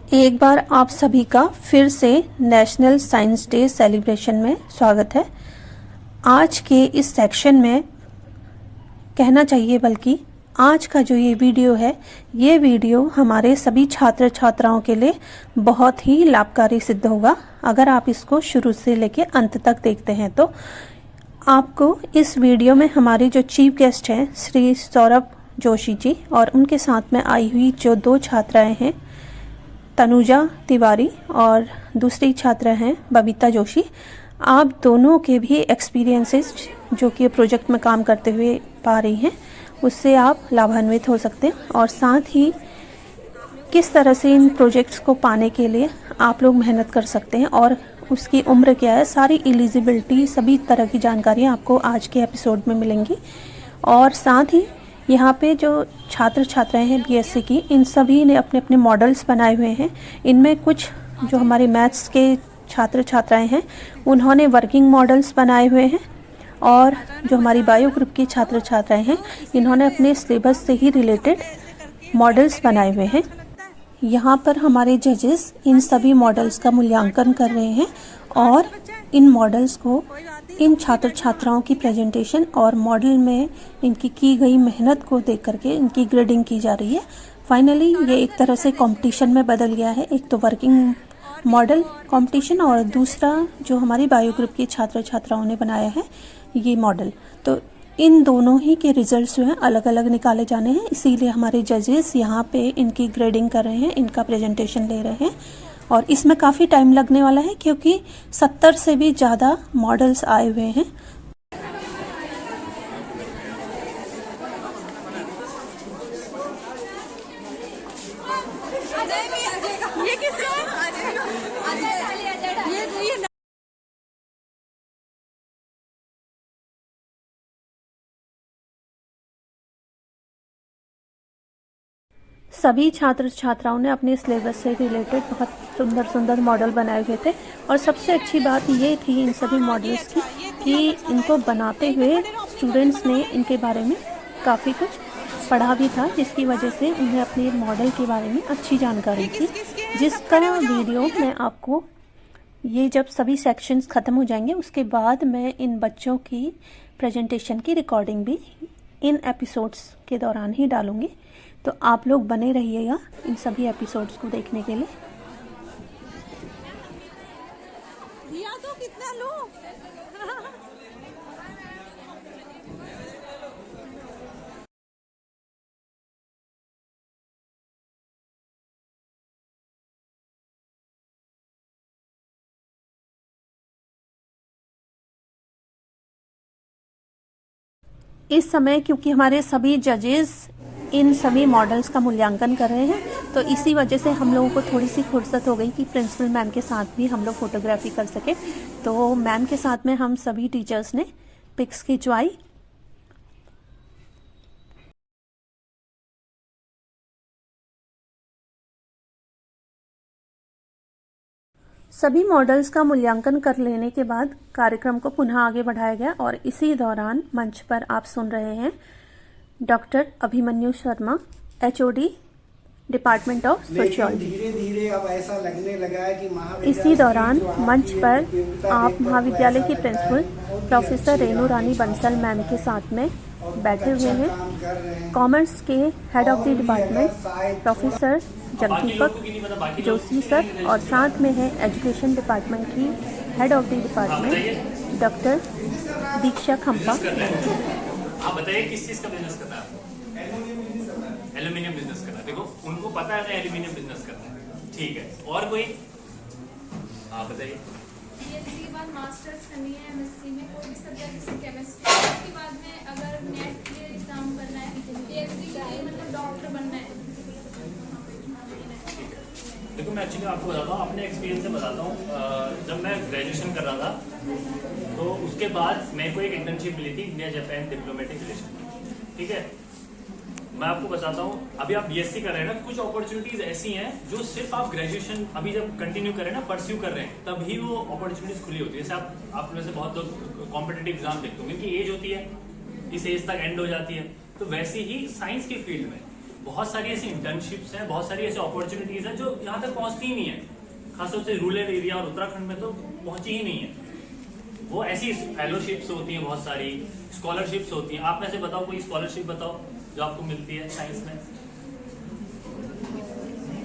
एक बार आप सभी का फिर से नेशनल साइंस डे सेलिब्रेशन में स्वागत है। आज के इस सेक्शन में कहना चाहिए बल्कि आज का जो ये वीडियो है, ये वीडियो हमारे सभी छात्र छात्राओं के लिए बहुत ही लाभकारी सिद्ध होगा। अगर आप इसको शुरू से लेकर अंत तक देखते हैं तो आपको इस वीडियो में हमारे जो चीफ गेस्ट हैं श्री सौरभ जोशी जी और उनके साथ में आई हुई जो दो छात्राएं हैं तनुजा तिवारी और दूसरी छात्रा हैं बबीता जोशी, आप दोनों के भी एक्सपीरियंसेस जो कि प्रोजेक्ट में काम करते हुए पा रही हैं उससे आप लाभान्वित हो सकते हैं और साथ ही किस तरह से इन प्रोजेक्ट्स को पाने के लिए आप लोग मेहनत कर सकते हैं और उसकी उम्र क्या है, सारी एलिजिबिलिटी सभी तरह की जानकारियाँ आपको आज के एपिसोड में मिलेंगी। और साथ ही यहाँ पे जो छात्र छात्राएं हैं बीएससी की, इन सभी ने अपने अपने मॉडल्स बनाए हुए हैं। इनमें कुछ जो हमारे मैथ्स के छात्र छात्राएं हैं उन्होंने वर्किंग मॉडल्स बनाए हुए हैं और जो हमारी बायो ग्रुप की छात्र छात्राएं हैं इन्होंने अपने सिलेबस से ही रिलेटेड मॉडल्स बनाए हुए हैं। यहाँ पर हमारे जजेस इन सभी मॉडल्स का मूल्यांकन कर रहे हैं और इन मॉडल्स को इन छात्र छात्राओं की प्रेजेंटेशन और मॉडल में इनकी की गई मेहनत को देख करके इनकी ग्रेडिंग की जा रही है। फाइनली ये एक तरह से कंपटीशन में बदल गया है, एक तो वर्किंग मॉडल कंपटीशन और दूसरा जो हमारी बायो ग्रुप की छात्र छात्राओं ने बनाया है ये मॉडल। तो इन दोनों ही के रिजल्ट्स जो हैं अलग अलग निकाले जाने हैं, इसीलिए हमारे जजेस यहाँ पे इनकी ग्रेडिंग कर रहे हैं, इनका प्रेजेंटेशन ले रहे हैं और इसमें काफ़ी टाइम लगने वाला है क्योंकि 70 से भी ज़्यादा मॉडल्स आए हुए हैं। सभी छात्र छात्राओं ने अपने सिलेबस से रिलेटेड बहुत सुंदर सुंदर मॉडल बनाए हुए थे और सबसे अच्छी बात ये थी इन सभी मॉडल्स की कि इनको बनाते हुए स्टूडेंट्स ने इनके बारे में काफ़ी कुछ पढ़ा भी था, जिसकी वजह से उन्हें अपने मॉडल के बारे में अच्छी जानकारी थी, जिसका वीडियो मैं आपको ये जब सभी सेक्शंस ख़त्म हो जाएंगे उसके बाद मैं इन बच्चों की प्रेजेंटेशन की रिकॉर्डिंग भी इन एपिसोड्स के दौरान ही डालूंगी। तो आप लोग बने रहिएगा इन सभी एपिसोड्स को देखने के लिए। तो कितना लो? इस समय क्योंकि हमारे सभी जजेस इन सभी मॉडल्स का मूल्यांकन कर रहे हैं तो इसी वजह से हम लोगों को थोड़ी सी फुर्सत हो गई कि प्रिंसिपल मैम के साथ भी हम लोग फोटोग्राफी कर सके। तो मैम के साथ में हम सभी टीचर्स ने पिक्स खिंचवाई। सभी मॉडल्स का मूल्यांकन कर लेने के बाद कार्यक्रम को पुनः आगे बढ़ाया गया और इसी दौरान मंच पर आप सुन रहे हैं doctor Abhimanyu Sharma, HOD department of sociology. धीरे धीरे अब ऐसा लगने लगा है कि इसी दौरान मंच पर आप महाविद्यालय की principal professor Renu Rani Bansal ma'am के साथ में बैठे हुए हैं। कॉमर्स के head of the department professor Jagdeepak Joshi sir और साथ में है एजुकेशन डिपार्टमेंट की head of the department doctor Diksha Khampa. आप बताइए किस चीज का बिजनेस करना है? एल्यूमिनियम बिजनेस करना है। देखो उनको पता है ना एल्यूमिनियम बिजनेस करना है, ठीक है। और कोई? आप बताइए। बीएससी के बाद मास्टर्स करनी है एमएससी में कोई भी सब्जेक्ट जैसे केमिस्ट्री, उसके बाद में अगर नेट के एग्जाम करना है, पीएचडी के लिए मतलब डॉक्टर बनना है। देखो मैं एक्चुअली आपको बताता हूँ, अपने एक्सपीरियंस से बताता हूँ। जब मैं ग्रेजुएशन कर रहा था तो उसके बाद मेरे को एक इंटर्नशिप मिली थी इंडिया जापान डिप्लोमेटिक रिलेशन, ठीक है। मैं आपको बताता हूँ, अभी आप बीएससी कर रहे हैं ना, कुछ अपॉर्चुनिटीज ऐसी हैं जो सिर्फ आप ग्रेजुएशन अभी जब कंटिन्यू कर रहे हैं ना, परस्यू कर रहे हैं, तभी वो अपॉर्चुनिटीज खुली होती है। जैसे आप में से बहुत लोग कॉम्पिटिटिव एग्जाम देखते होंगे कि एज होती है, इस एज तक एंड हो जाती है, तो वैसे ही साइंस की फील्ड में बहुत सारी ऐसी इंटर्नशिप्स हैं, बहुत सारी ऐसी अपॉर्चुनिटीज हैं जो यहाँ तक पहुंचती ही नहीं है, खासतौर से रूरल एरिया और उत्तराखंड में तो पहुंची ही नहीं है। वो ऐसी फेलोशिप्स होती हैं, बहुत सारी स्कॉलरशिप्स होती हैं। आप में से बताओ कोई स्कॉलरशिप बताओ जो आपको मिलती है साइंस में,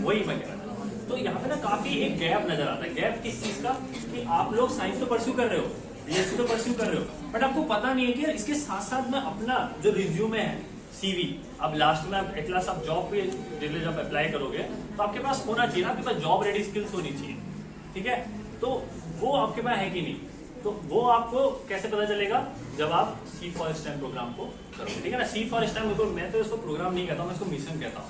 वही मैं कह रहा था। तो यहाँ पे ना काफी एक गैप नजर आता है। गैप किस चीज का, कि आप लोग साइंस तो परस्यू कर रहे हो, बीएससी तो परस्यू कर रहे हो, बट आपको पता नहीं है कि इसके साथ साथ में अपना जो रिज्यूमे है, सीवी, अब लास्ट में आप एटलास आप जॉब पे जब अप्लाई करोगे तो आपके पास होना चाहिए ना, आपके पास जॉब रेडी स्किल्स होनी चाहिए, ठीक है। तो वो आपके पास है कि नहीं, तो वो आपको कैसे पता चलेगा, जब आप सी फॉर स्टेम प्रोग्राम को करोगे, ठीक है ना। सी फॉर स्टेम को मैं तो इसको प्रोग्राम नहीं कहता हूँ, मैं इसको मिशन कहता हूँ,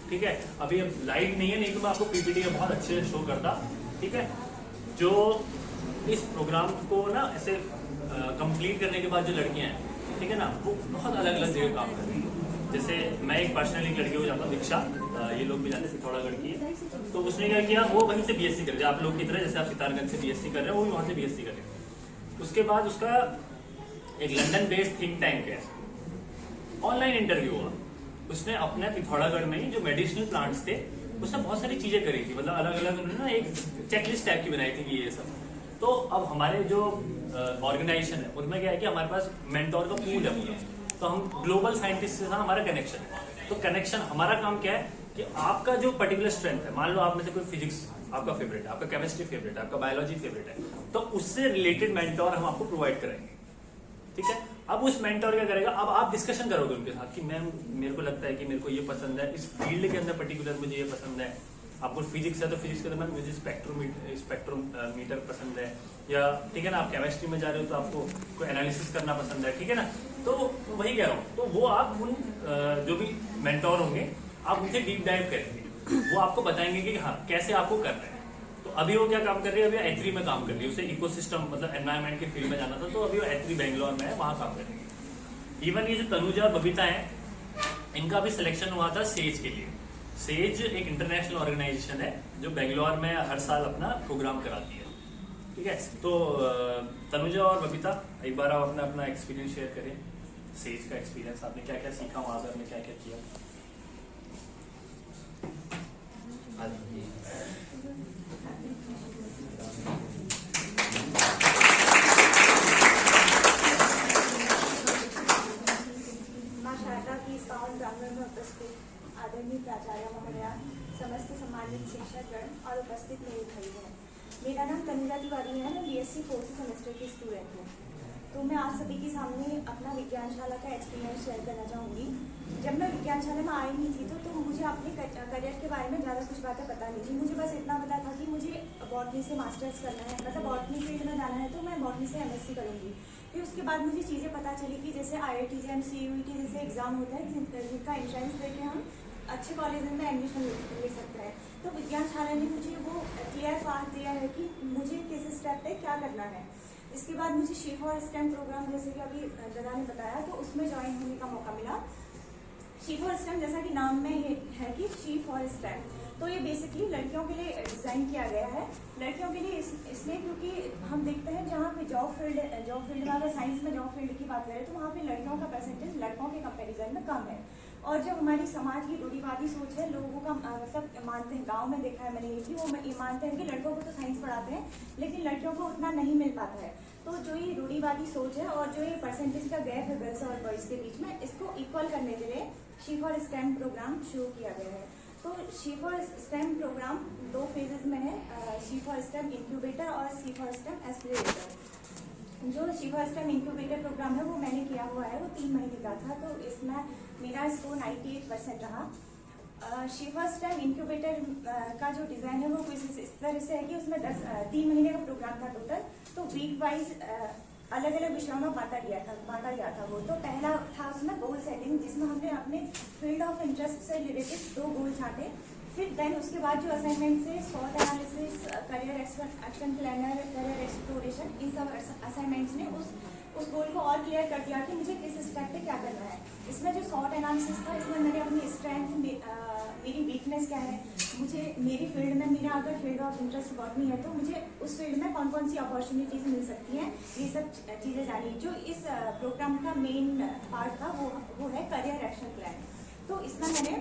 ठीक है। अभी अब लाइव नहीं है, नहीं तो मैं आपको पीपीटी का बहुत अच्छे से शो करता, ठीक है। जो इस प्रोग्राम को ना ऐसे कंप्लीट करने के बाद जो लड़कियां हैं, ठीक है ना, वो बहुत अलग अलग जगह काम कर रही है। जैसे मैं एक पर्सनली एक लड़की को जानता हूँ, दीक्षा, ये लोग भी जानते हैं, पिथौरागढ़ की, तो उसने क्या किया, वो वहीं से बीएससी कर रही है, आप लोग की तरह, जैसे आप सितारगंज से बीएससी कर रहे हैं, वो भी वहां से बीएससी कर रही है। उसके बाद उसका एक लंदन बेस्ड थिंक टैंक है, ऑनलाइन इंटरव्यू हुआ, उसने अपने पिथौरागढ़ में ही जो मेडिसिनल प्लांट्स थे उसने बहुत सारी चीजें करी थी, मतलब अलग अलग उन्होंने ना एक चेकलिस्ट टाइप की बनाई थी कि ये सब। तो अब हमारे जो ऑर्गेनाइजेशन है उनमें क्या है कि हमारे पास मेंटोर का पूल है पूरा, तो हम ग्लोबल साइंटिस्ट के साथ हमारा कनेक्शन है। तो कनेक्शन, हमारा काम क्या है कि आपका जो पर्टिकुलर स्ट्रेंथ है, मान लो आप में से कोई फिजिक्स आपका फेवरेट है, आपका केमिस्ट्री फेवरेट है, आपका बायोलॉजी फेवरेट है, तो उससे रिलेटेड मेंटोर हम आपको प्रोवाइड करेंगे, ठीक है। अब उस मेंटोर क्या करेगा, अब आप डिस्कशन करोगे उनके साथ कि मैम मेरे को लगता है कि मेरे को ये पसंद है, इस फील्ड के अंदर पर्टिकुलर मुझे ये पसंद है। आपको फिजिक्स है तो फिजिक्स के अंदर मैम मुझे स्पेक्ट्रोमीटर पसंद है, या ठीक है ना, आप केमिस्ट्री में जा रहे हो तो आपको कोई एनालिसिस करना पसंद है, ठीक है ना। तो वही कह रहा हूँ, तो वो आप उन जो भी मेंटोर होंगे आप उनसे डीप डाइव करेंगे, वो आपको बताएंगे कि हाँ कैसे आपको करना है। तो अभी वो क्या काम कर रही है, अभी एथ्री में काम कर रही है, उसे इकोसिस्टम मतलब एनवायरमेंट के फील्ड में जाना था, तो अभी वो एथ्री बेंगलोर में है, वहां काम कर रही है। इवन ये जो तनुजा और बबीता है, इनका भी सिलेक्शन हुआ था सेज के लिए। सेज एक इंटरनेशनल ऑर्गेनाइजेशन है जो बेंगलोर में हर साल अपना प्रोग्राम कराती है, ठीक है। तो तनुजा और बबीता एक बार आप अपना एक्सपीरियंस शेयर करें, सेज का एक्सपीरियंस, आपने क्या क्या सीखा वहां पर, क्या क्या किया। आदरणीय प्राचार्य महोदया, समस्त सम्मानित शिक्षकगण और उपस्थित मेरे भाई बहन, मेरा नाम तनुजा तिवारी है, मैं बीएससी 4th सेमेस्टर की स्टूडेंट हूँ। तो मैं आप सभी के सामने अपना विज्ञानशाला का एक्सपीरियंस शेयर करना चाहूँगी। जब मैं विज्ञानशाला में आई नहीं थी तो मुझे अपने करियर के बारे में ज़्यादा कुछ बातें पता नहीं थी। मुझे बस इतना पता था कि मुझे बॉटनी से मास्टर्स करना है, मतलब बॉटनी फील्ड में जाना है, तो मैं बॉटनी से एमएससी करूँगी। फिर उसके बाद मुझे चीज़ें पता चली कि जैसे IIT JEM CUET जैसे एग्ज़ाम होता है जिनका इंश्योरेंस देके हम अच्छे कॉलेज में एडमिशन ले सकते हैं। तो विज्ञानशाला ने मुझे वो क्लियर पाथ दिया है कि मुझे किस स्टेप पे क्या करना है। इसके बाद मुझे शी फॉर स्टेम प्रोग्राम, जैसे कि अभी दादा ने बताया, तो उसमें ज्वाइन होने का मौका मिला। शी फॉर स्टेम जैसा कि नाम में ये है कि शी फॉर स्टेम, तो ये बेसिकली लड़कियों के लिए डिज़ाइन किया गया है। लड़कियों के लिए इसलिए क्योंकि हम देखते हैं जहाँ पे जॉब फील्ड में, अगर साइंस में जॉब फील्ड की बात करें तो वहाँ पे लड़कियों का परसेंटेज लड़कों के कंपैरिजन में कम है। और जो हमारी समाज की रूढ़िवादी सोच है, लोगों का मतलब मानते हैं, गांव में देखा है मैंने ये कि वो ये मानते हैं कि लड़कों को तो साइंस पढ़ाते हैं लेकिन लड़कियों को उतना नहीं मिल पाता है। तो जो ये रूढ़िवादी सोच है और जो ये परसेंटेज का गैप है गर्ल्स और बॉयज़ के बीच में, इसको इक्वल करने के लिए शी फॉर स्टेम प्रोग्राम शुरू किया गया है। तो she for STEM programme 2 phases में है, शी फॉर स्टेम इंक्यूबेटर और शी फॉर स्टेम एक्सलरेटर। जो she for STEM incubator programme है वो मैंने किया हुआ है, वो 3 महीने का था, तो इसमें मेरा स्कोर 98% रहा। शी फॉर स्टेम इंक्यूबेटर का जो डिज़ाइन है वो कुछ इस तरह से है कि उसमें 3 महीने का प्रोग्राम था टोटल, तो वीक वाइज अलग अलग विषयों में बांटा गया था वो। तो पहला था उसमें गोल सेटिंग, जिसमें हमने अपने फील्ड ऑफ इंटरेस्ट से रिलेटेड 2 गोल छाटे। फिर देन उसके बाद जो असाइनमेंट से SWOT analysis, career action planner, career exploration, इन सब असाइनमेंट्स ने उस गोल को और क्लियर कर दिया कि मुझे किस स्टेप पे क्या करना है। इसमें जो SWOT एनालिसिस था, इसमें मैंने अपनी स्ट्रेंथ, मेरी वीकनेस क्या है, मुझे मेरी फील्ड में, मेरा अगर फील्ड ऑफ इंटरेस्ट बॉटनी है तो मुझे उस फील्ड में कौन कौन सी अपॉर्चुनिटीज मिल सकती हैं, ये सब चीज़ें जानी। जो इस प्रोग्राम का मेन पार्ट था वो है करियर एक्शन प्लान। तो इसमें मैंने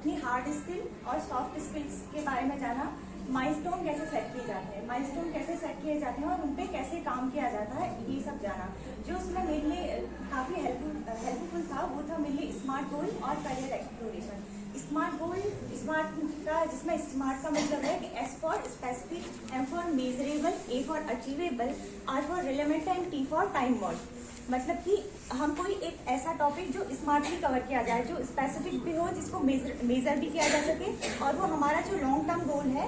अपनी हार्ड स्किल और सॉफ्ट स्किल्स के बारे में जाना, माइलस्टोन कैसे सेट किए जाते हैं, माइलस्टोन कैसे सेट किए जाते हैं और उन पे कैसे काम किया जाता है, ये सब जाना। जो उसमें मेरे लिए काफ़ी हेल्पफुल था वो था मेरे लिए स्मार्ट गोल और career exploration. SMART goal, SMART का जिसमें स्मार्ट का मतलब है कि S for specific, M for measurable, A for achievable, R for relevant and T for time bound. मतलब कि हम कोई एक ऐसा टॉपिक जो स्मार्टली कवर किया जाए, जो स्पेसिफिक भी हो, जिसको मेजर भी किया जा सके और वो हमारा जो लॉन्ग टर्म गोल है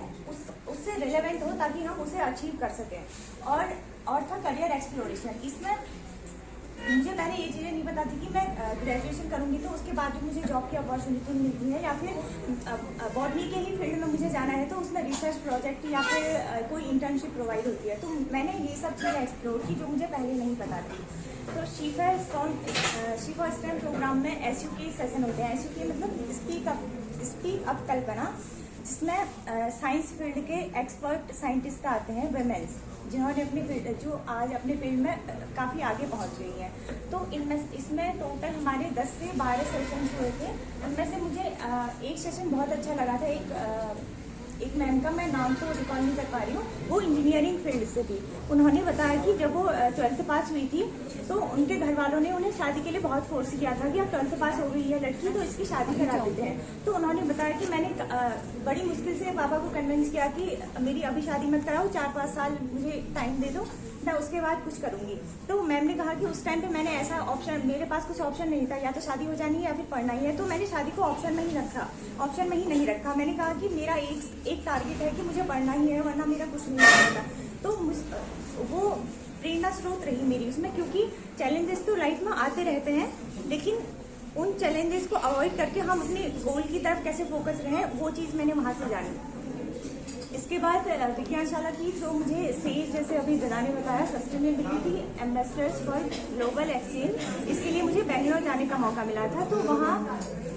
उससे रिलेवेंट हो ताकि हम उसे अचीव कर सकें। और था करियर एक्सप्लोरेशन। इसमें मुझे पहले ये चीज़ें नहीं पता थी कि मैं ग्रेजुएशन करूंगी तो उसके बाद जो मुझे जॉब की अपॉर्चुनिटी मिलती है या फिर बॉटनी के ही फील्ड में मुझे जाना है तो उसमें रिसर्च प्रोजेक्ट या फिर कोई इंटर्नशिप प्रोवाइड होती है। तो मैंने ये सब चीज़ें एक्सप्लोर की जो मुझे पहले नहीं पता थी। तो शीफा स्टेम प्रोग्राम में SU के सेशन होते हैं। SU के मतलब स्पीक अप कल्पना, जिसमें साइंस फील्ड के एक्सपर्ट साइंटिस्ट आते हैं, वुमेन्स, जिन्होंने अपनी फील्ड जो आज अपने फील्ड में काफ़ी आगे पहुंच गई हैं। तो इसमें टोटल हमारे 10 से 12 सेशन हुए थे। उनमें से मुझे एक सेशन बहुत अच्छा लगा था। एक मैम का मैं नाम तो रिकॉल नहीं कर पा रही हूँ, वो इंजीनियरिंग फील्ड से थी। उन्होंने बताया कि जब वो 12th पास हुई थी तो उनके घर वालों ने उन्हें शादी के लिए बहुत फोर्स किया था कि अब 12th पास हो गई है लड़की तो इसकी शादी करा देते हैं। तो उन्होंने बताया कि मैंने बड़ी मुश्किल से पापा को कन्विंस किया कि मेरी अभी शादी मत कराओ, 4-5 साल मुझे टाइम दे दो, मैं उसके बाद कुछ करूंगी। तो मैम ने कहा कि उस टाइम पे मैंने ऐसा ऑप्शन, मेरे पास कुछ ऑप्शन नहीं था, या तो शादी हो जानी है या फिर पढ़ना ही है। तो मैंने शादी को ऑप्शन में ही नहीं रखा। मैंने कहा कि मेरा एक टारगेट है कि मुझे पढ़ना ही है, वरना मेरा कुछ नहीं होगा। तो वो प्रेरणा स्रोत रही मेरी उसमें, क्योंकि चैलेंजेस तो लाइफ में आते रहते हैं, लेकिन उन चैलेंजेस को अवॉइड करके हम अपने गोल की तरफ कैसे फोकस रहें, वो चीज़ मैंने वहाँ से जानी। इसके बाद विज्ञानशाला की जो मुझे सेज जैसे अभी दिना ने बताया, sustainability ambassadors for global exchange, इसके लिए मुझे बेंगलोर जाने का मौका मिला था। तो वहाँ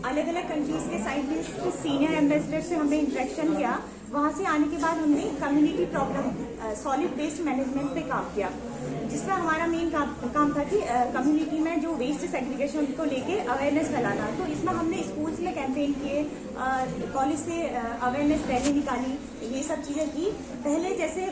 अलग अलग कंट्रीज के साइंटिस्ट, सीनियर एम्बेसडर से हमने इंटरेक्शन किया। वहाँ से आने के बाद हमने community problem solid waste management पे काम किया, जिसमें हमारा मेन काम था कि कम्युनिटी में जो वेस्ट सेग्रीगेशन को लेके अवेयरनेस फैलाना। तो इसमें हमने स्कूल्स में कैंपेन किए, कॉलेज से अवेयरनेस रैली निकाली, ये सब चीज़ें की। पहले जैसे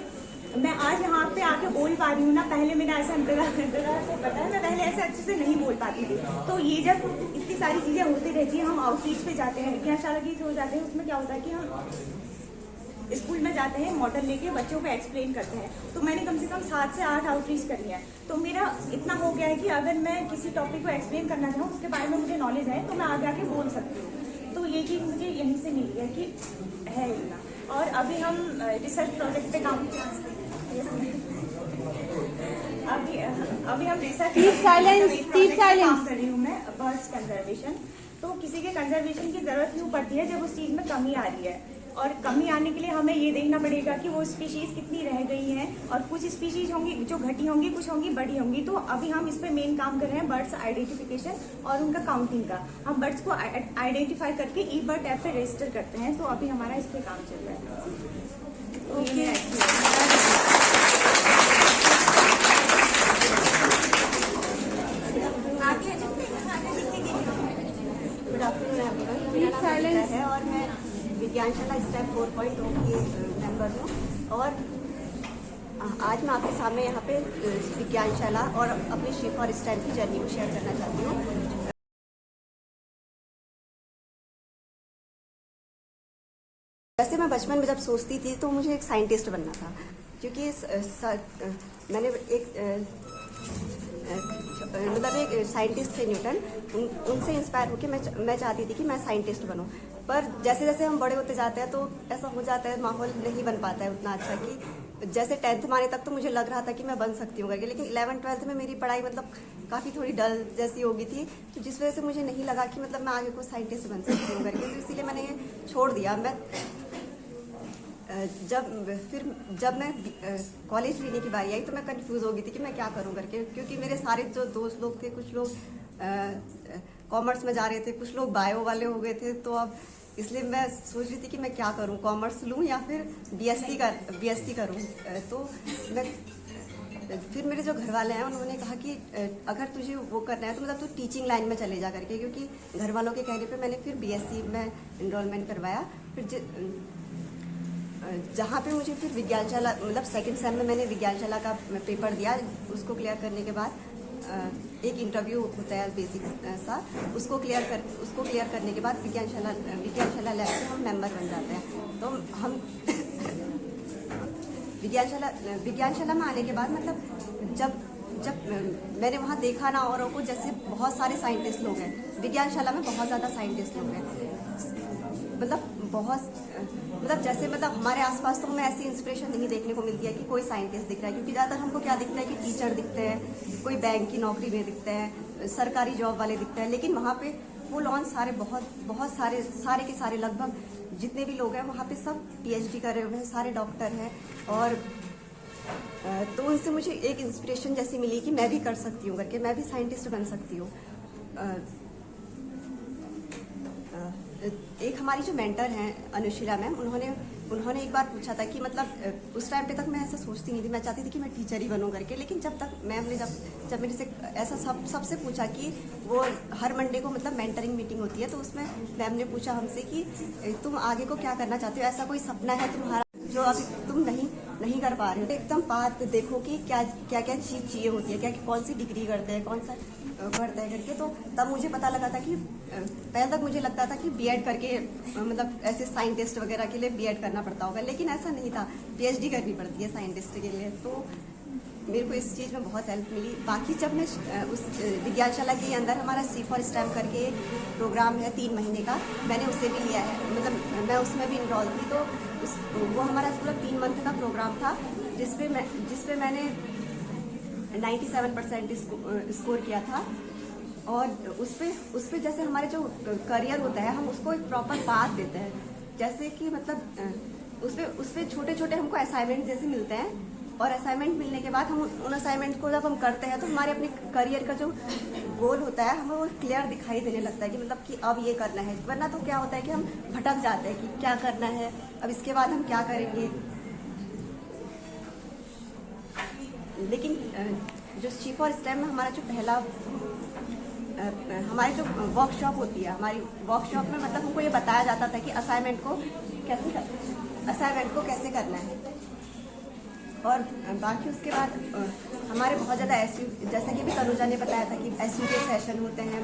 मैं आज यहाँ पे आके बोल पा रही हूँ ना, पहले मेरा ऐसा अंतराल को पता है, मैं पहले ऐसे अच्छे से नहीं बोल पाती थी। तो ये जब इतनी सारी चीज़ें होती रहती हैं, हम आउटरीच पे जाते हैं, विज्ञानशाला की थ्रू जाते हैं, उसमें क्या होता है कि हम स्कूल में जाते हैं, मॉडल लेके बच्चों को एक्सप्लेन करते हैं। तो मैंने कम से कम 7 से 8 आउटरीच करी है। तो मेरा इतना हो गया है कि अगर मैं किसी टॉपिक को एक्सप्लेन करना चाहूँ, उसके बारे में मुझे नॉलेज है, तो मैं आगे आके बोल सकती हूँ। तो ये चीज़ मुझे यहीं से मिली है कि है इतना। और अभी हम रिसर्च प्रोजेक्ट पे काम अभी हम रिसर्च काम कर रही हूँ मैं, बर्ड्स कंजर्वेशन। तो किसी के कंजर्वेशन की जरूरत क्यों पड़ती है जब उस चीज़ में कमी आ रही है, और कमी आने के लिए हमें ये देखना पड़ेगा कि वो स्पीशीज कितनी रह गई हैं, और कुछ स्पीशीज होंगी जो घटी होंगी, कुछ होंगी बड़ी होंगी। तो अभी हम इस पे मेन काम कर रहे हैं, बर्ड्स आइडेंटिफिकेशन और उनका काउंटिंग का। हम बर्ड्स को आइडेंटिफाई करके ई-बर्ड ऐप पे रजिस्टर करते हैं। तो अभी हमारा इस पे काम चल रहा है। और मैं विज्ञानशाला स्टेप 4.0 की मेंबर हूँ, और आज मैं आपके सामने यहाँ पे विज्ञानशाला और अपनी शिप और स्टेप की जर्नी को शेयर करना चाहती हूँ। वैसे मैं बचपन में जब सोचती थी तो मुझे एक साइंटिस्ट बनना था, क्योंकि मैंने एक साइंटिस्ट थे न्यूटन, उनसे इंस्पायर होकर मैं चाहती थी कि मैं साइंटिस्ट बनूं। पर जैसे जैसे हम बड़े होते जाते हैं तो ऐसा हो जाता है, माहौल नहीं बन पाता है उतना अच्छा कि जैसे 10th में आने तक तो मुझे लग रहा था कि मैं बन सकती हूँ करके, लेकिन 11th-12th में मेरी पढ़ाई काफ़ी थोड़ी डल जैसी हो गई थी, तो जिस वजह से मुझे नहीं लगा कि मैं आगे को साइंटिस्ट बन सकती हूँ करके, तो इसीलिए मैंने ये छोड़ दिया। मैं जब मैं कॉलेज लेने की बारी आई तो मैं कंफ्यूज हो गई थी कि मैं क्या करूं करके, क्योंकि मेरे सारे जो दोस्त लोग थे, कुछ लोग कॉमर्स में जा रहे थे, कुछ लोग बायो वाले हो गए थे। तो अब इसलिए मैं सोच रही थी कि मैं क्या करूं, कॉमर्स लूं या फिर बीएससी करूं। तो मैं फिर मेरे जो घर वाले हैं उन्होंने कहा कि अगर तुझे वो करना है तो मतलब तू टीचिंग लाइन में चले जा करके, क्योंकि घर वालों के कहने पे मैंने फिर बीएससी में एनरोलमेंट करवाया। फिर जहाँ पे मुझे फिर विज्ञानशाला मतलब सेकंड सेम में मैंने विज्ञानशाला का पेपर दिया। उसको क्लियर करने के बाद एक इंटरव्यू होता है बेसिक सा, उसको क्लियर करने के बाद विज्ञानशाला लैब से हम मेंबर बन जाते हैं। तो हम विज्ञानशाला में आने के बाद मतलब जब मैंने वहाँ देखा ना औरों को, जैसे बहुत सारे साइंटिस्ट लोग हैं विज्ञानशाला में, बहुत ज़्यादा साइंटिस्ट लोग हैं, मतलब जैसे मतलब हमारे आसपास तो हमें ऐसी इंस्पिरेशन नहीं देखने को मिलती है कि कोई साइंटिस्ट दिख रहा है, क्योंकि ज़्यादातर हमको क्या दिखता है कि टीचर दिखते हैं, कोई बैंक की नौकरी में दिखते हैं, सरकारी जॉब वाले दिखते हैं। लेकिन वहाँ पे फुल ऑन सारे बहुत सारे के सारे लगभग जितने भी लोग हैं वहाँ पे सब पीएचडी कर रहे हुए हैं, सारे डॉक्टर हैं। और तो उनसे मुझे एक इंस्पिरेशन जैसी मिली कि मैं भी कर सकती हूँ करके, मैं भी साइंटिस्ट बन सकती हूँ। एक हमारी जो मेंटर हैं अनुशीला मैम, उन्होंने एक बार पूछा था कि मतलब उस टाइम पे तक मैं ऐसा सोचती नहीं थी, मैं चाहती थी कि मैं टीचर ही बनूं करके। लेकिन जब तक मैम ने जब मेरे से ऐसा सबसे पूछा कि वो हर मंडे को मतलब मेंटरिंग मीटिंग होती है, तो उसमें मैम ने पूछा हमसे कि तुम आगे को क्या करना चाहते हो, ऐसा कोई सपना है तुम्हारा जो अभी तुम नहीं कर पा रहे हो। तो एकदम बात देखो कि क्या चीज़ चाहिए होती है, कौन सी डिग्री करते हैं, कौन सा करते हैं करके। तो तब मुझे पता लगा था कि पहले तक मुझे लगता था कि बीएड करके मतलब ऐसे साइंटिस्ट वगैरह के लिए बीएड करना पड़ता होगा, लेकिन ऐसा नहीं था, पीएचडी करनी पड़ती है साइंटिस्ट के लिए। तो मेरे को इस चीज़ में बहुत हेल्प मिली। बाकी जब मैं उस विज्ञानशाला के अंदर हमारा सी फॉर स्टैम करके प्रोग्राम है 3 महीने का, मैंने उससे भी लिया है, मतलब मैं उसमें भी इनरोल थी। तो वो हमारा पूरा 3 मंथ का प्रोग्राम था, जिसपे मैंने 97% स्कोर किया था। और उस पे जैसे हमारे जो करियर होता है, हम उसको एक प्रॉपर पाथ देते हैं। जैसे कि मतलब उस पे छोटे छोटे हमको असाइनमेंट जैसे मिलते हैं, और असाइनमेंट मिलने के बाद हम उन असाइनमेंट को जब हम करते हैं तो हमारे अपने करियर का जो गोल होता है हमें वो क्लियर दिखाई देने लगता है कि मतलब कि अब ये करना है। वरना तो क्या होता है कि हम भटक जाते हैं कि क्या करना है, अब इसके बाद हम क्या करेंगे। लेकिन जो सी फॉर स्टेम में हमारा जो पहला हमारी जो वर्कशॉप होती है, हमारी वर्कशॉप में मतलब हमको ये बताया जाता था कि असाइनमेंट को कैसे करना है। और बाकी उसके बाद हमारे बहुत ज़्यादा जैसा कि भी तनुजा ने बताया था कि एसयू के सेशन होते हैं,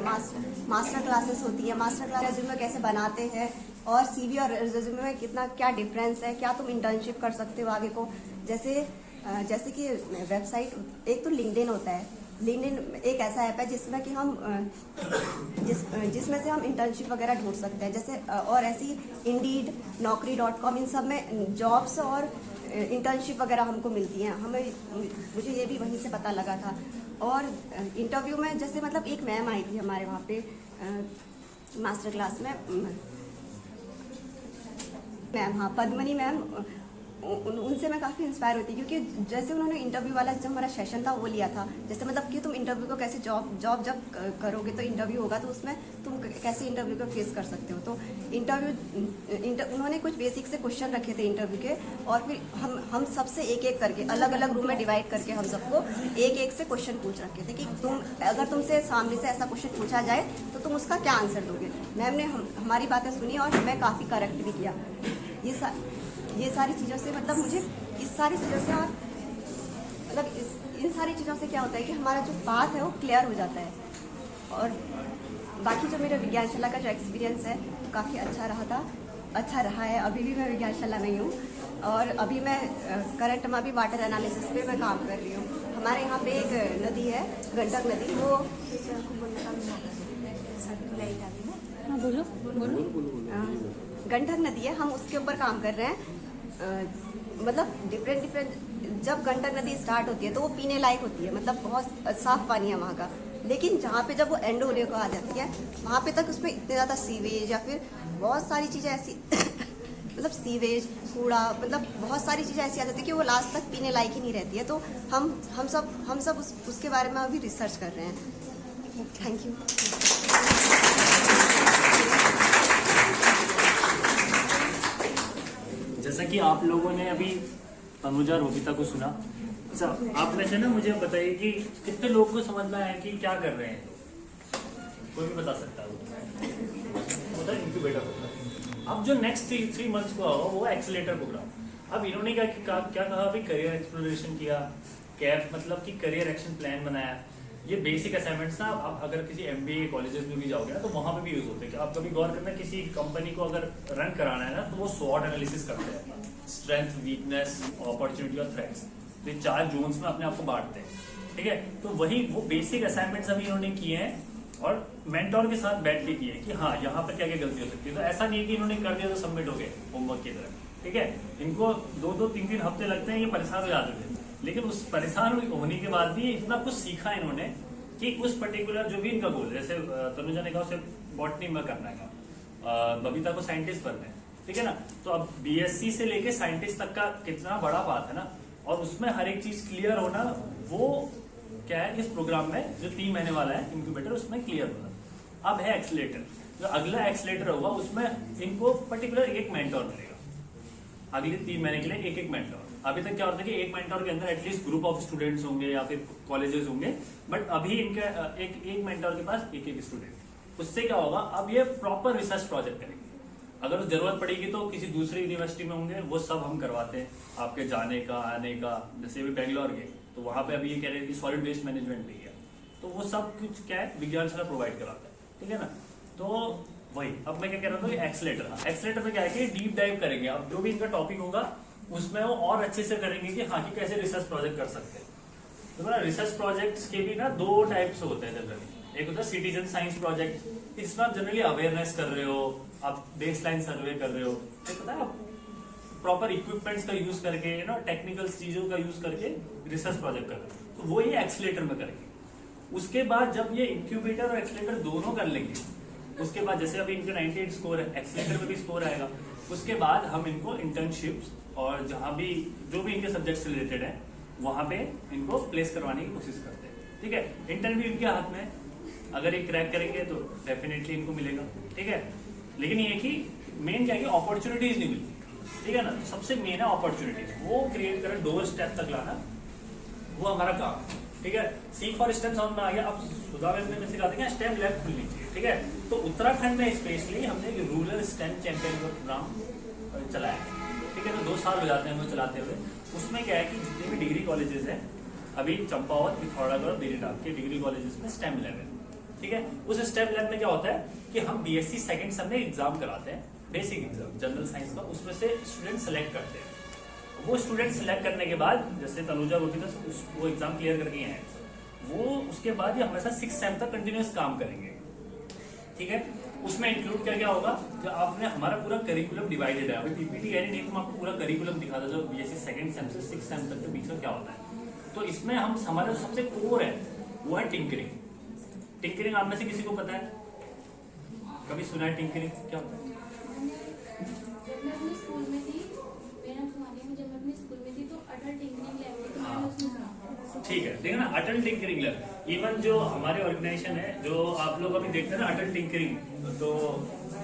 मास्टर क्लासेस होती है, मास्टर क्लास रेज्यूमे कैसे बनाते हैं, और सीवी और रेज्यूमे में क्या डिफरेंस है, क्या तुम इंटर्नशिप कर सकते हो आगे को। जैसे कि वेबसाइट एक तो लिंक्डइन होता है, लिंक्डइन एक ऐसा ऐप है जिसमें कि हम जिसमें से हम इंटर्नशिप वगैरह ढूंढ सकते हैं। जैसे और ऐसी इंडीड, naukri.com, इन सब में जॉब्स और इंटर्नशिप वगैरह हमको मिलती हैं। मुझे ये भी वहीं से पता लगा था। और इंटरव्यू में जैसे मतलब एक मैम आई थी हमारे वहाँ पे मास्टर क्लास में, मैम, हाँ, पद्मनी मैम, उनसे मैं काफ़ी इंस्पायर होती, क्योंकि जैसे उन्होंने इंटरव्यू वाला जब हमारा सेशन था वो लिया था, जैसे मतलब कि तुम इंटरव्यू को कैसे जॉब जब करोगे तो इंटरव्यू होगा, तो उसमें तुम कैसे इंटरव्यू को फेस कर सकते हो। तो उन्होंने कुछ बेसिक से क्वेश्चन रखे थे इंटरव्यू के, और फिर हम सबसे एक एक करके अलग अलग रूम में डिवाइड करके हम सबको एक एक से क्वेश्चन पूछ रखे थे कि अगर तुमसे सामने से ऐसा क्वेश्चन पूछा जाए तो तुम उसका क्या आंसर दोगे। मैम ने हमारी बातें सुनी और हमें काफ़ी करेक्ट भी किया। ये सारी चीज़ों से मतलब मुझे इस सारी चीज़ों से इन सारी चीज़ों से क्या होता है कि हमारा जो पाथ है वो क्लियर हो जाता है। और बाकी जो मेरा विज्ञानशाला का जो एक्सपीरियंस है काफ़ी अच्छा रहा है। अभी भी मैं विज्ञानशाला में ही हूँ, और अभी मैं करंट में भी वाटर एनालिसिस पे मैं काम कर रही हूँ। हमारे यहाँ पे एक नदी है, गंडक नदी, वो गंडक नदी है, हम उसके ऊपर काम कर रहे हैं। मतलब डिफरेंट जब गंडक नदी स्टार्ट होती है तो वो पीने लायक होती है, मतलब बहुत साफ पानी है वहाँ का। लेकिन जहाँ पे जब वो एंड होने को आ जाती है वहाँ पे तक उसमें इतने ज़्यादा सीवेज या फिर बहुत सारी चीज़ें ऐसी मतलब सीवेज, कूड़ा, मतलब बहुत सारी चीज़ें ऐसी आ जाती है कि वो लास्ट तक पीने लायक ही नहीं रहती है। तो हम सब उसके बारे में अभी रिसर्च कर रहे हैं। Thank you. जैसा कि आप लोगों ने अभी तनुजा रोबिता को सुना, अच्छा, आप में से ना मुझे बताइए कि कितने लोगों को समझ में आया कि क्या कर रहे हैं? कोई भी बता सकता है वो इंक्यूबेटर प्रोग्राम। अब जो नेक्स्ट 3 मंथ्स को होगा वो एक्सीलेटर प्रोग्राम। अब इन्होंने क्या कहा अभी करियर एक्सप्लोरेशन किया, कैप मतलब कि करियर एक्शन प्लान बनाया। ये बेसिक असाइनमेंट्स ना आप अगर किसी MBA कॉलेजेस में भी जाओगे ना तो वहां पे भी यूज होते हैं। कि आप कभी गौर करना, किसी कंपनी को अगर रन कराना है ना तो वो SWOT एनालिसिस करते हैं, स्ट्रेंथ, वीकनेस, अपॉर्चुनिटी और थ्रेट्स। तो ये 4 जोन्स में अपने आप को बांटते हैं, ठीक है। तो वही वो बेसिक असाइनमेंट्स अभी इन्होंने किए हैं और मेंटोर के साथ बैठ के किए कि हाँ यहाँ पर क्या क्या गलती हो सकती है। तो ऐसा नहीं है कि इन्होंने कर दिया तो सबमिट हो गए होमवर्क की तरह, ठीक है। इनको 2-3 हफ्ते लगते हैं, ये परेशान हो जाते थे। लेकिन उस परेशान होने के बाद भी इतना कुछ सीखा इन्होंने कि उस पर्टिकुलर जो भी इनका गोल, जैसे तनुजा ने कहा उसे बॉटनी में करना है, बबीता को साइंटिस्ट बनना है, ठीक है ना। तो अब BSc से लेके साइंटिस्ट तक का कितना बड़ा बात है ना, और उसमें हर एक चीज क्लियर होना, वो क्या है इस प्रोग्राम में जो 3 महीने वाला है इंक्यूबेटर, उसमें क्लियर होगा। अब है एक्सीलेटर, जो अगला एक्सीलेटर होगा उसमें इनको पर्टिकुलर एक मेंटोर मिलेगा अगले 3 महीने के लिए, एक मेंटोर। अभी तक क्या होता है कि एक मेंटोर के अंदर एटलीस्ट ग्रुप ऑफ स्टूडेंट्स होंगे या फिर कॉलेजेस होंगे, बट अभी इनके एक मेंटोर के पास एक स्टूडेंट। उससे क्या होगा, अब ये प्रॉपर रिसर्च प्रोजेक्ट करेंगे। अगर जरूरत पड़ेगी तो किसी दूसरी यूनिवर्सिटी में होंगे, वो सब हम करवाते हैं, आपके जाने का आने का। जैसे भी बेंगलोर गए तो वहां पे अभी ये कह रहे हैं कि सॉलिड वेस्ट मैनेजमेंट भी गया, तो वो सब कुछ क्या है विज्ञानशाला प्रोवाइड कराता है, ठीक है ना। तो वही अब मैं क्या कह रहा था, एक्सीलेटर में क्या है कि डीप डाइव करेंगे। अब जो भी इनका टॉपिक होगा उसमें वो और अच्छे से करेंगे कि हाँ कि कैसे रिसर्च प्रोजेक्ट कर सकते हैं। तो ना रिसर्च प्रोजेक्ट्स के भी ना 2 टाइप्स होते हैं जनरली। एक होता है सिटीजन साइंस प्रोजेक्ट, इसमें आप जनरली अवेयरनेस कर रहे हो, आप बेसलाइन सर्वे कर रहे हो, तो पता है आप प्रॉपर इक्विपमेंट्स का यूज करके ना, टेक्निकल चीजों का यूज करके रिसर्च प्रोजेक्ट कर रहे हो, तो वो ये एक्सीलेटर में करेंगे। उसके बाद जब ये इंक्यूबेटर और एक्सीलेटर दोनों कर लेंगे, उसके बाद जैसे अभी इनका 98 स्कोर है, एक्सीलेटर में भी स्कोर आएगा। उसके बाद हम इनको इंटर्नशिप्स और जहां भी जो भी इनके सब्जेक्ट से रिलेटेड है वहां पे इनको प्लेस करवाने की कोशिश करते हैं, ठीक है। इंटरव्यू इनके हाथ में, अगर ये क्रैक करेंगे तो डेफिनेटली इनको मिलेगा, ठीक है। लेकिन ये कि मेन क्या है कि अपॉर्चुनिटीज नहीं मिलती, ठीक है ना। तो सबसे मेन है अपॉर्चुनिटीज, वो क्रिएट करें, डोर स्टेप तक लाना, वो हमारा काम, ठीक है। सीख फॉर स्टेम समझ में आ गया। अब सुधार में सिखाते हैं स्टेम लैब खुलनी चाहिए, ठीक है। तो उत्तराखंड में स्पेशली हमने एक रूरल स्टेम चैंपियन प्रोग्राम चलाया, ठीक है। तो 2 साल हो जाते हैं वो चलाते हुए। उसमें क्या है कि जितने भी डिग्री कॉलेजेस हैं, अभी चंपावत, पिथौरागढ़, बेरीनाग के डिग्री कॉलेजेस में स्टेम लैब है, ठीक है। उस स्टेम लैब में क्या होता है कि हम BSc सेकंड सेम में एग्जाम कराते हैं, बेसिक एग्जाम जनरल साइंस का। उसमें से स्टूडेंट सेलेक्ट करते हैं। वो स्टूडेंट सेलेक्ट करने के बाद, जैसे तनुजा होती था वो एग्जाम क्लियर करके हैं, वो उसके बाद ये हमेशा 6 सेम तक कंटिन्यूस काम करेंगे, ठीक है। उसमें इंक्लूड क्या क्या होगा, जो आपने हमारा पूरा करिकुलम डिवाइडेड है। अभी PPT यानी नहीं, तो मैं आपको पूरा करिकुलम दिखाता जो BSc सेकंड सेम से 6 सेम तक के बीच में क्या होता है। तो इसमें हम हमारा जो सबसे कोर है वो है टिंकरिंग। टिंकरिंग आप में से किसी को पता है, कभी सुना है टिंकरिंग क्या होता है? जब मैं अपने स्कूल में थी, मेरा तुम्हारी में जब मैं अपने स्कूल में थी तो अटल टिंकरिंग लैब थी, तो मैंने उसमें सुना। ठीक है, देखो ना अटल टिंकरिंग लैब। इवन जो हमारे ऑर्गेनाइजेशन है, जो आप लोग अभी देखते हैं ना अटल टिंकरिंग, तो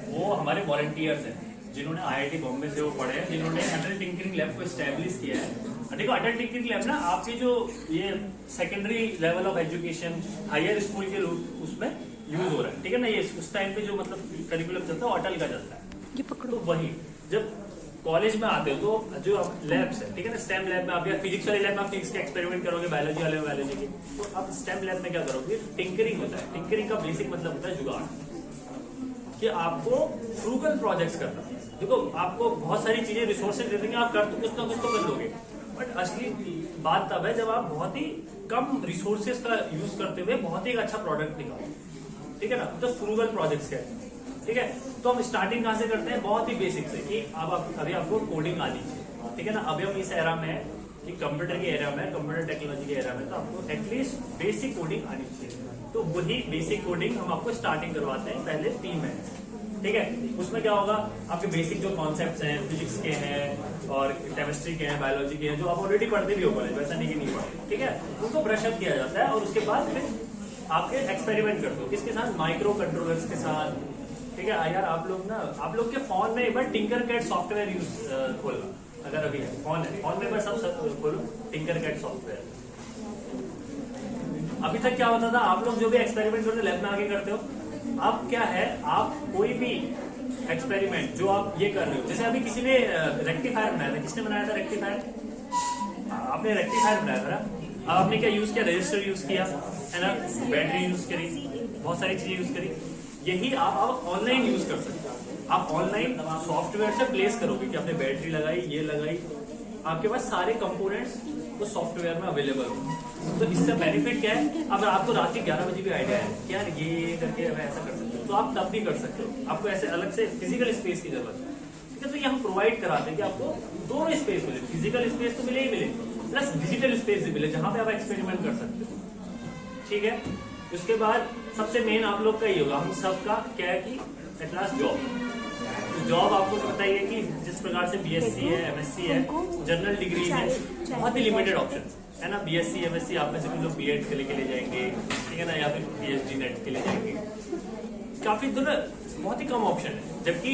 वो हमारे वॉलंटियर्स हैं जिन्होंने IIT बॉम्बे से वो पढ़े हैं, जिन्होंने अटल टिंकरिंग लैब को स्टैब्लिश किया है। देखो अटल टिंकरिंग लैब ना आपके जो ये secondary level of education, higher school के लोग उसमें यूज हो रहा है, ठीक है ना। ये उस टाइम पे जो मतलब करिकुलम चलता है वो अटल का चलता है। ये पकड़ो। तो वही जब कॉलेज में आते हो तो जो लैब्स है, ठीक है ना, स्टेम लैब में आप या फिजिक्स वाले लैब में आप फिजिक्स के एक्सपेरिमेंट करोगे, बायोलॉजी वाले में बायोलॉजी की, तो आप स्टेम लैब में क्या करोगे, टिंकरिंग होता है। टिंकरिंग का बेसिक मतलब होता है जुगाड़, कि आपको फ्रूगल प्रोजेक्ट्स करना। देखो आपको बहुत सारी चीजें रिसोर्सेज दे देंगे, आप कर तो कुछ ना कुछ तो कर लोगे, बट असली बात तब है जब आप बहुत ही कम रिसोर्सेज का यूज करते हुए बहुत ही अच्छा प्रोडक्ट निकालो, ठीक है ना। तो फ्रूगल प्रोजेक्ट्स क्या है, ठीक है। तो हम स्टार्टिंग कहां से करते हैं, बहुत ही बेसिक से, कि अब अभी आपको कोडिंग आनी चाहिए, ठीक है ना। अभी हम इस एरा में है कि कंप्यूटर के एरा में, कंप्यूटर टेक्नोलॉजी के एरा में, तो आपको एटलीस्ट बेसिक कोडिंग आनी चाहिए। तो वही बेसिक कोडिंग हम आपको स्टार्टिंग करवाते हैं पहले 3 महीने, ठीक है। उसमें क्या होगा, आपके बेसिक जो कॉन्सेप्ट्स हैं फिजिक्स के हैं और केमिस्ट्री के हैं, बायोलॉजी के हैं, जो आप ऑलरेडी पढ़ते भी हो कॉलेज, वैसा नहीं कि नहीं पढ़ते, ठीक है, उनको ब्रश अप किया जाता है। और उसके बाद फिर आपके एक्सपेरिमेंट करते हो किसके साथ, माइक्रो कंट्रोलर्स के साथ, ठीक है। यार आप लोग के फोन में एक बार टिंकर कैट सॉफ्टवेयर यूज खोलना, अगर अभी है फोन में बस सब खोलो टिंकरकैड सॉफ्टवेयर। अभी तक क्या होता था, आप लोग जो भी एक्सपेरिमेंट करते लैब में आगे करते हो, अब क्या है, आप कोई भी एक्सपेरिमेंट जो आप ये कर रहे हो, जैसे अभी किसी ने रेक्टिफायर बनाया था, किसने बनाया था रेक्टिफायर? आपने रेक्टिफायर बनाया था ना, अब आपने क्या यूज किया, रजिस्टर यूज किया है ना, बैटरी यूज करी, बहुत सारी चीजें यूज करी। यही आप ऑनलाइन यूज कर सकते हो। आप ऑनलाइन सॉफ्टवेयर से प्लेस करोगे कि आपने बैटरी लगाई, ये लगाई, आपके पास सारे कंपोनेंट्स उस सॉफ्टवेयर में अवेलेबल हो। तो इससे बेनिफिट क्या है, अब आपको रात के 11 बजे भी आइडिया है कि यार ये करके मैं ऐसा कर सकते हो, तो आप तब भी कर सकते हो। आपको ऐसे अलग से फिजिकल स्पेस की जरूरत है, ठीक है। तो ये हम प्रोवाइड कराते हैं कि आपको दोनों स्पेस मिले, फिजिकल स्पेस तो मिले ही मिले, प्लस डिजिटल स्पेस भी मिले जहां पे आप एक्सपेरिमेंट कर सकते हो, ठीक है। उसके बाद सबसे मेन आप लोग का ही होगा, हम सबका क्या है कि एट लास्ट जॉब आपको पता ही है कि जिस प्रकार से बीएससी है, एमएससी है, जनरल डिग्री है, बहुत ही लिमिटेड ऑप्शन है ना। बीएससी एमएससी आप में से कुछ लोग बीएड के लिए जाएंगे, ठीक है ना, या फिर पीएचडी नेट के लिए जाएंगे, काफी बहुत ही कम ऑप्शन है। जबकि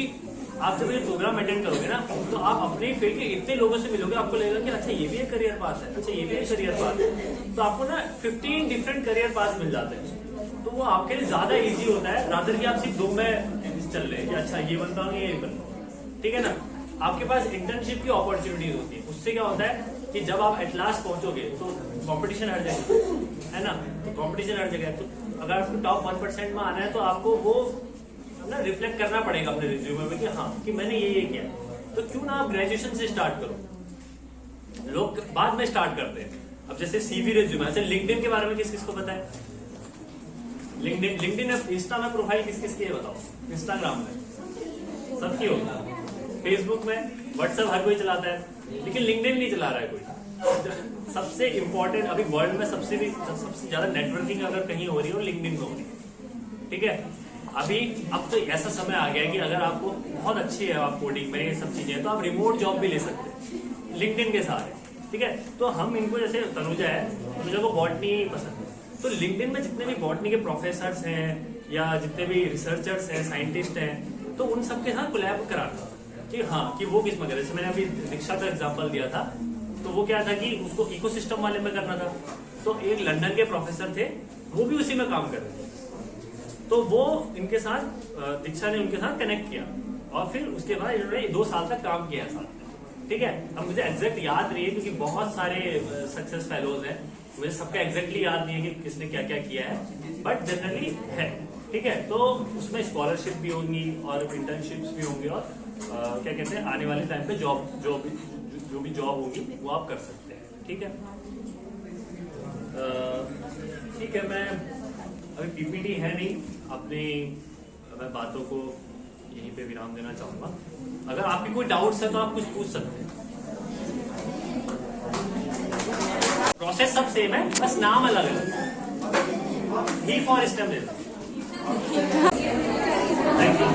आप जब ये प्रोग्राम अटेंड करोगे ना, तो आप अपने फील्ड के इतने लोगों से मिलोगे, आपको लगेगा कि अच्छा ये भी एक करियर पाथ है, अच्छा ये भी एक करियर पाथ है। तो आपको ना 15 डिफरेंट करियर पाथ मिल जाते हैं, तो वो आपके लिए ज्यादा इजी होता है रादर कि आप सिर्फ 2 में चल रहे हैं कि अच्छा ये बनता हूँ ये बनता, ठीक है ना। आपके पास इंटर्नशिप की अपॉर्चुनिटीज होती है, उससे क्या होता है कि जब आप एट लास्ट पहुंचोगे तो कंपटीशन हट जाएगा, है ना। तो कंपटीशन हट जाएगा, तो अगर आपको टॉप 1% में आना है तो आपको वो ना रिफ्लेक्ट करना पड़ेगा अपने रिज्यूमे में कि हाँ कि मैंने ये किया। तो क्यों ना आप ग्रेजुएशन से स्टार्ट करो, लोग बाद में स्टार्ट करते हैं। अब जैसे सीवी रिज्यूमे, अच्छा लिंक्डइन के बारे में किस किस को पता है? लिंक्डइन इंस्टा में प्रोफाइल किस किस की है बताओ? इंस्टाग्राम में सबकी होगी, फेसबुक में, व्हाट्सएप हर कोई चलाता है, लेकिन लिंक्डइन नहीं चला रहा है कोई। सबसे इंपॉर्टेंट अभी वर्ल्ड में सबसे ज्यादा नेटवर्किंग अगर कहीं हो रही है, लिंक्डइन में हो रही है, ठीक है। अब तो ऐसा समय आ गया है कि अगर आपको बहुत अच्छी है आप कोडिंग में ये सब चीजें, तो आप रिमोट जॉब भी ले सकते हैं लिंक्डइन के सहारे, ठीक है। तो हम इनको, जैसे तनुजा है, तनुजा को बॉटनी पसंद है, तो लिंक्डइन में जितने भी बॉटनी के प्रोफेसर्स हैं या जितने भी रिसर्चर्स हैं, साइंटिस्ट हैं, तो उन सबके साथ कोलैब कराना कि हाँ कि वो किस में करे। जैसे मैंने अभी दीक्षा का एग्जांपल दिया था, तो वो क्या था कि उसको इकोसिस्टम वाले में करना था, तो एक लंदन के प्रोफेसर थे, वो भी उसी में काम कर रहे थे, तो वो इनके साथ दीक्षा ने उनके साथ कनेक्ट किया और फिर उसके बाद इन्होंने 2 साल तक काम किया साथ में, ठीक है। अब मुझे एग्जैक्ट याद नहीं है क्योंकि बहुत सारे सक्सेस फेलोज हैं, मुझे सबका एग्जैक्टली याद नहीं है कि किसने क्या क्या किया है, बट जनरली है, ठीक है। तो उसमें स्कॉलरशिप भी होंगी और इंटर्नशिप्स भी होंगी और क्या कहते हैं आने वाले टाइम पे जो भी जॉब होगी वो आप कर सकते हैं, ठीक है। ठीक है, मैं अभी पीपीटी है नहीं, अपनी मैं बातों को यहीं पे विराम देना चाहूंगा। अगर आपके कोई डाउट्स है तो आप कुछ पूछ सकते हैं। प्रोसेस सब सेम है, बस नाम अलग है। ही फॉर स्टेम। Thank you.